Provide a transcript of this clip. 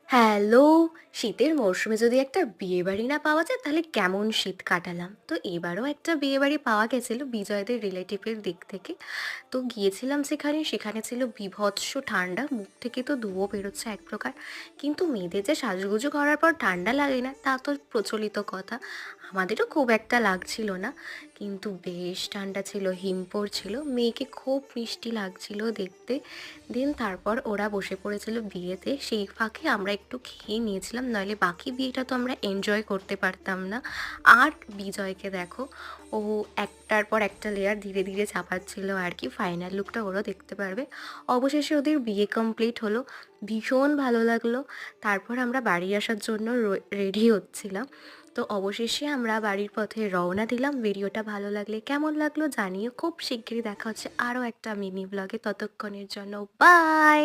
Hello! শীতের মরশুমে যদি একটা বিয়েবাড়ি না পাওয়া যায় তাহলে কেমন শীত কাটালাম। তো এবারও একটা বিয়েবাড়ি পাওয়া গেছিল বিজয়দের রিলেটিভের দিক থেকে। তো গিয়েছিলাম সেখানে ছিল বীভৎস ঠান্ডা। মুখ থেকে তো ধুঁয়ো বেরোচ্ছে এক প্রকার। কিন্তু মেয়েদের যে সাজুগুজু করার পর ঠান্ডা লাগে না তা তো প্রচলিত কথা। আমাদেরও খুব একটা লাগছিল না। কিন্তু বেশ ঠান্ডা ছিল, হিম পড়ছিল। মেয়েকে খুব মিষ্টি লাগছিল দেখতে। তারপর ওরা বসে পড়েছিল বিয়েতে, সেই ফাঁকে আমরা একটু খেয়ে নিয়েছিলাম, নইলে বাকি বিয়েটা তো আমরা এনজয় করতে পারতাম না। আর বিজয়কে দেখো, ও একটার পর একটা লেয়ার ধীরে ধীরে চাপাচ্ছিল আর কি। ফাইনাল লুকটা ওরাও দেখতে পারবে। অবশেষে ওদের বিয়ে কমপ্লিট হলো, ভীষণ ভালো লাগলো। তারপর আমরা বাড়ি আসার জন্য রেডি হচ্ছিলাম। তো অবশেষে আমরা বাড়ির পথে রওনা দিলাম। ভিডিওটা ভালো লাগলে কেমন লাগলো জানিও। খুব শিগগিরই দেখা হচ্ছে আরও একটা মিনি ব্লগে। ততক্ষণের জন্য বাই।